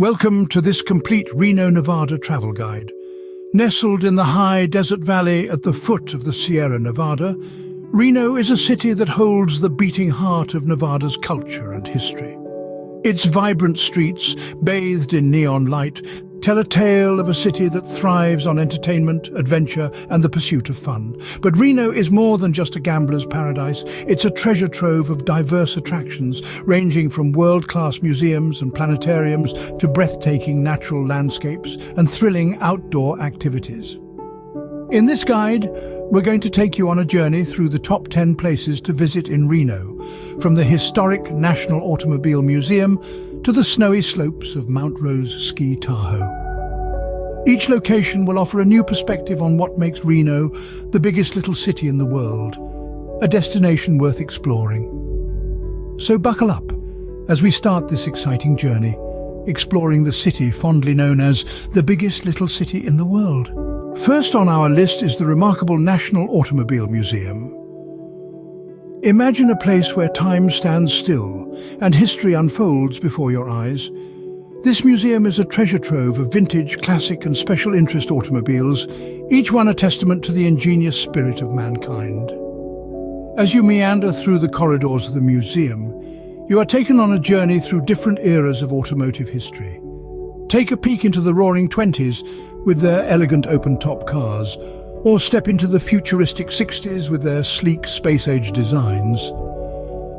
Welcome to this complete Reno, Nevada travel guide. Nestled in the high desert valley at the foot of the Sierra Nevada, Reno is a city that holds the beating heart of Nevada's culture and history. Its vibrant streets, bathed in neon light, tell a tale of a city that thrives on entertainment, adventure, and the pursuit of fun. But Reno is more than just a gambler's paradise. It's a treasure trove of diverse attractions, ranging from world-class museums and planetariums to breathtaking natural landscapes and thrilling outdoor activities. In this guide, we're going to take you on a journey through the top 10 places to visit in Reno, from the historic National Automobile Museum to the snowy slopes of Mount Rose Ski Tahoe. Each location will offer a new perspective on what makes Reno the biggest little city in the world, a destination worth exploring. So buckle up as we start this exciting journey, exploring the city fondly known as the biggest little city in the world. First on our list is the remarkable National Automobile Museum. Imagine a place where time stands still and history unfolds before your eyes. This museum is a treasure trove of vintage, classic and special interest automobiles, each one a testament to the ingenious spirit of mankind. As you meander through the corridors of the museum, you are taken on a journey through different eras of automotive history. Take a peek into the Roaring Twenties with their elegant open-top cars, or step into the futuristic 60s with their sleek space-age designs.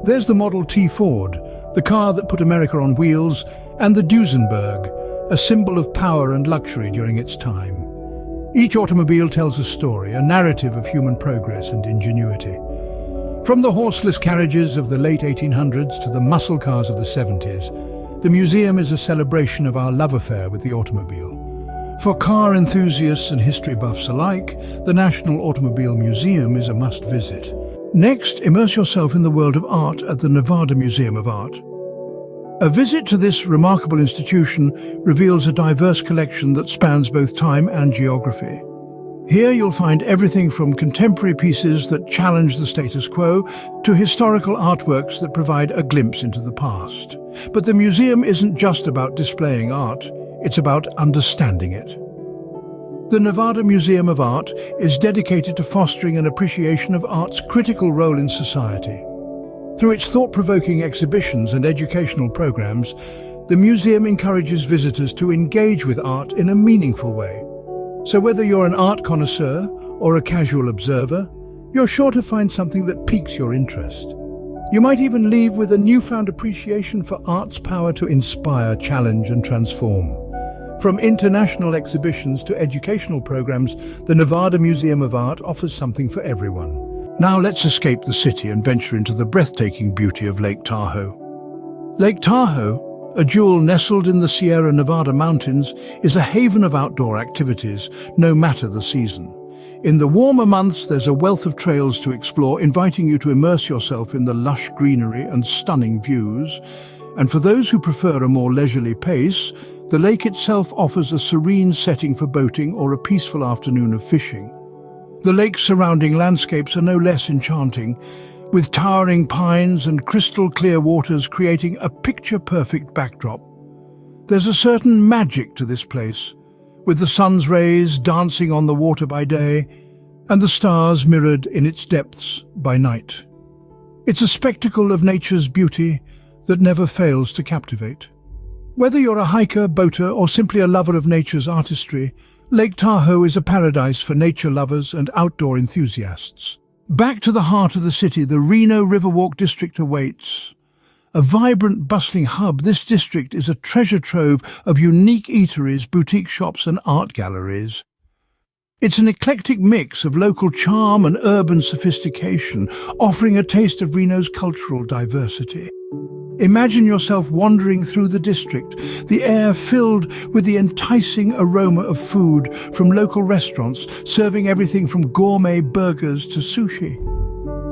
There's the Model T Ford, the car that put America on wheels, and the Duesenberg, a symbol of power and luxury during its time. Each automobile tells a story, a narrative of human progress and ingenuity. From the horseless carriages of the late 1800s to the muscle cars of the 70s, the museum is a celebration of our love affair with the automobile. For car enthusiasts and history buffs alike, the National Automobile Museum is a must-visit. Next, immerse yourself in the world of art at the Nevada Museum of Art. A visit to this remarkable institution reveals a diverse collection that spans both time and geography. Here you'll find everything from contemporary pieces that challenge the status quo to historical artworks that provide a glimpse into the past. But the museum isn't just about displaying art. It's about understanding it. The Nevada Museum of Art is dedicated to fostering an appreciation of art's critical role in society. Through its thought-provoking exhibitions and educational programs, the museum encourages visitors to engage with art in a meaningful way. So whether you're an art connoisseur or a casual observer, you're sure to find something that piques your interest. You might even leave with a newfound appreciation for art's power to inspire, challenge, and transform. From international exhibitions to educational programs, the Nevada Museum of Art offers something for everyone. Now let's escape the city and venture into the breathtaking beauty of Lake Tahoe. Lake Tahoe, a jewel nestled in the Sierra Nevada mountains, is a haven of outdoor activities, no matter the season. In the warmer months, there's a wealth of trails to explore, inviting you to immerse yourself in the lush greenery and stunning views. And for those who prefer a more leisurely pace, the lake itself offers a serene setting for boating or a peaceful afternoon of fishing. The lake's surrounding landscapes are no less enchanting, with towering pines and crystal-clear waters creating a picture-perfect backdrop. There's a certain magic to this place, with the sun's rays dancing on the water by day and the stars mirrored in its depths by night. It's a spectacle of nature's beauty that never fails to captivate. Whether you're a hiker, boater, or simply a lover of nature's artistry, Lake Tahoe is a paradise for nature lovers and outdoor enthusiasts. Back to the heart of the city, the Reno Riverwalk district awaits. A vibrant, bustling hub, this district is a treasure trove of unique eateries, boutique shops, and art galleries. It's an eclectic mix of local charm and urban sophistication, offering a taste of Reno's cultural diversity. Imagine yourself wandering through the district, the air filled with the enticing aroma of food from local restaurants, serving everything from gourmet burgers to sushi.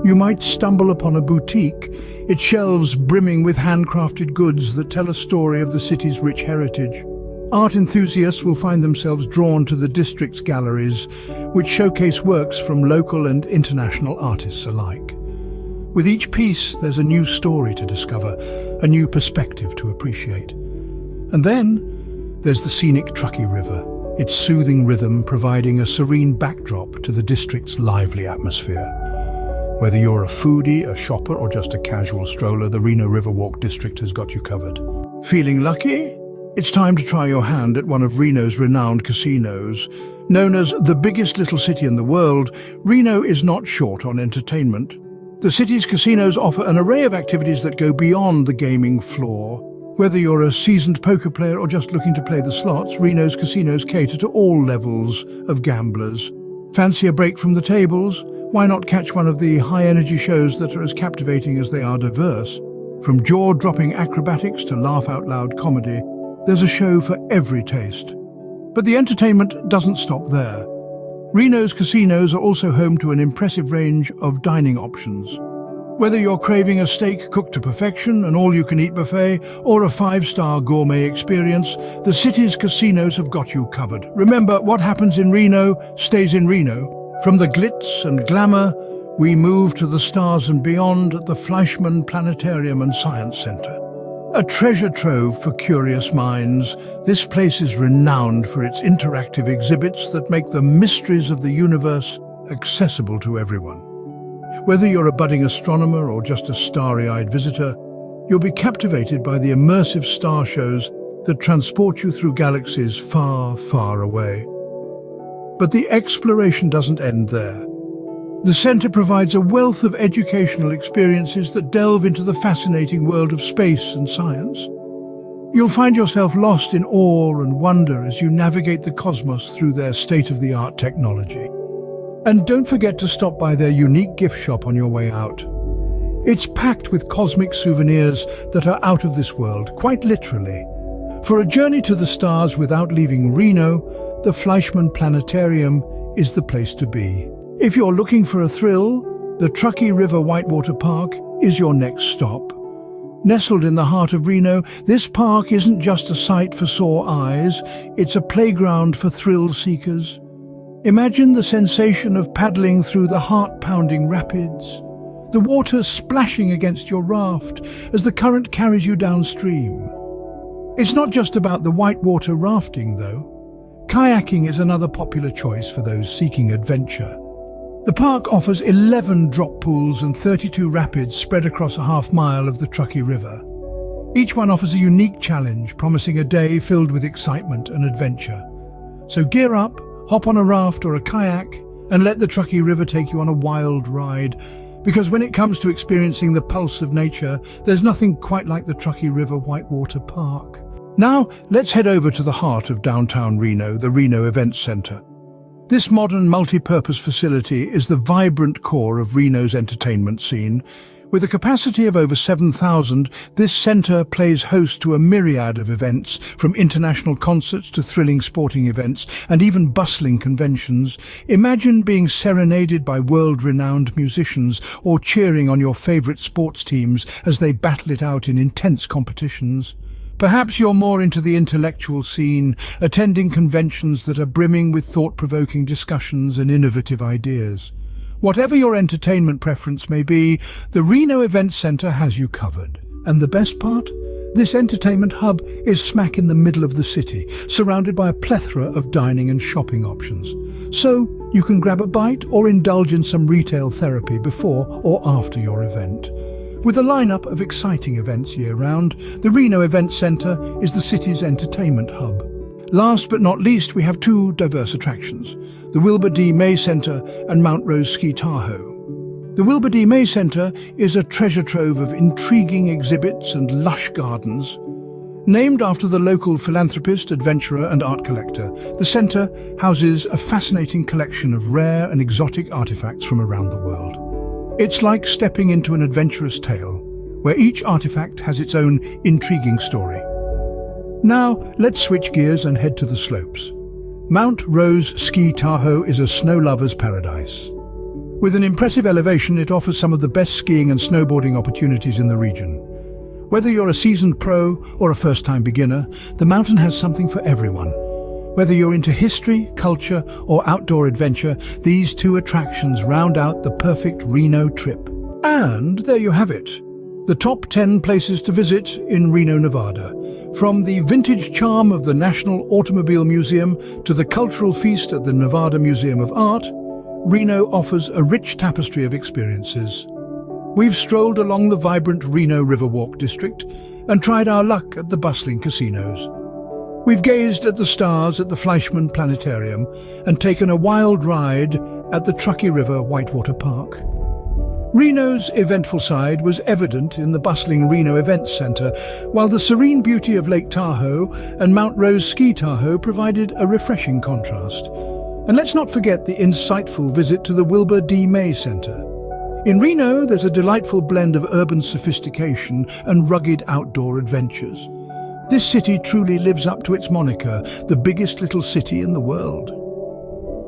You might stumble upon a boutique, its shelves brimming with handcrafted goods that tell a story of the city's rich heritage. Art enthusiasts will find themselves drawn to the district's galleries, which showcase works from local and international artists alike. With each piece, there's a new story to discover, a new perspective to appreciate. And then, There's the scenic Truckee River, its soothing rhythm providing a serene backdrop to the district's lively atmosphere. Whether you're a foodie, a shopper, or just a casual stroller, the Reno Riverwalk district has got you covered. Feeling lucky? It's time to try your hand at one of Reno's renowned casinos. Known as the biggest little city in the world, Reno is not short on entertainment. The city's casinos offer an array of activities that go beyond the gaming floor. Whether you're a seasoned poker player or just looking to play the slots, Reno's casinos cater to all levels of gamblers. Fancy a break from the tables? Why not catch one of the high-energy shows that are as captivating as they are diverse? From jaw-dropping acrobatics to laugh-out-loud comedy, there's a show for every taste. But the entertainment doesn't stop there. Reno's casinos are also home to an impressive range of dining options. Whether you're craving a steak cooked to perfection, an all-you-can-eat buffet, or a five-star gourmet experience, the city's casinos have got you covered. Remember, what happens in Reno stays in Reno. From the glitz and glamour, we move to the stars and beyond at the Fleischmann Planetarium and Science Center. A treasure trove for curious minds, this place is renowned for its interactive exhibits that make the mysteries of the universe accessible to everyone. Whether you're a budding astronomer or just a starry-eyed visitor, you'll be captivated by the immersive star shows that transport you through galaxies far, far away. But the exploration doesn't end there. The center provides a wealth of educational experiences that delve into the fascinating world of space and science. You'll find yourself lost in awe and wonder as you navigate the cosmos through their state-of-the-art technology. And don't forget to stop by their unique gift shop on your way out. It's packed with cosmic souvenirs that are out of this world, quite literally. For a journey to the stars without leaving Reno, the Fleischmann Planetarium is the place to be. If you're looking for a thrill, the Truckee River Whitewater Park is your next stop. Nestled in the heart of Reno, this park isn't just a sight for sore eyes, it's a playground for thrill seekers. Imagine the sensation of paddling through the heart-pounding rapids, the water splashing against your raft as the current carries you downstream. It's not just about the whitewater rafting, though. Kayaking is another popular choice for those seeking adventure. The park offers 11 drop pools and 32 rapids spread across a half-mile of the Truckee River. Each one offers a unique challenge, promising a day filled with excitement and adventure. So gear up, hop on a raft or a kayak, and let the Truckee River take you on a wild ride. Because when it comes to experiencing the pulse of nature, there's nothing quite like the Truckee River Whitewater Park. Now, let's head over to the heart of downtown Reno, the Reno Events Center. This modern multi-purpose facility is the vibrant core of Reno's entertainment scene. With a capacity of over 7,000, this center plays host to a myriad of events, from international concerts to thrilling sporting events and even bustling conventions. Imagine being serenaded by world-renowned musicians or cheering on your favorite sports teams as they battle it out in intense competitions. Perhaps you're more into the intellectual scene, attending conventions that are brimming with thought-provoking discussions and innovative ideas. Whatever your entertainment preference may be, the Reno Events Center has you covered. And the best part? This entertainment hub is smack in the middle of the city, surrounded by a plethora of dining and shopping options. So you can grab a bite or indulge in some retail therapy before or after your event. With a lineup of exciting events year-round, the Reno Events Center is the city's entertainment hub. Last but not least, we have two diverse attractions, the Wilbur D. May Center and Mount Rose Ski Tahoe. The Wilbur D. May Center is a treasure trove of intriguing exhibits and lush gardens. Named after the local philanthropist, adventurer and art collector, the center houses a fascinating collection of rare and exotic artifacts from around the world. It's like stepping into an adventurous tale, where each artifact has its own intriguing story. Now, let's switch gears and head to the slopes. Mount Rose Ski Tahoe is a snow lover's paradise. With an impressive elevation, it offers some of the best skiing and snowboarding opportunities in the region. Whether you're a seasoned pro or a first-time beginner, the mountain has something for everyone. Whether you're into history, culture, or outdoor adventure, these two attractions round out the perfect Reno trip. And there you have it. The top 10 places to visit in Reno, Nevada. From the vintage charm of the National Automobile Museum to the cultural feast at the Nevada Museum of Art, Reno offers a rich tapestry of experiences. We've strolled along the vibrant Reno Riverwalk district and tried our luck at the bustling casinos. We've gazed at the stars at the Fleischmann Planetarium and taken a wild ride at the Truckee River Whitewater Park. Reno's eventful side was evident in the bustling Reno Events Center, while the serene beauty of Lake Tahoe and Mount Rose Ski Tahoe provided a refreshing contrast. And let's not forget the insightful visit to the Wilbur D. May Center. In Reno, there's a delightful blend of urban sophistication and rugged outdoor adventures. This city truly lives up to its moniker, the biggest little city in the world.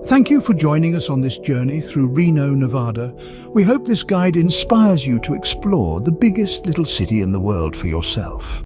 Thank you for joining us on this journey through Reno, Nevada. We hope this guide inspires you to explore the biggest little city in the world for yourself.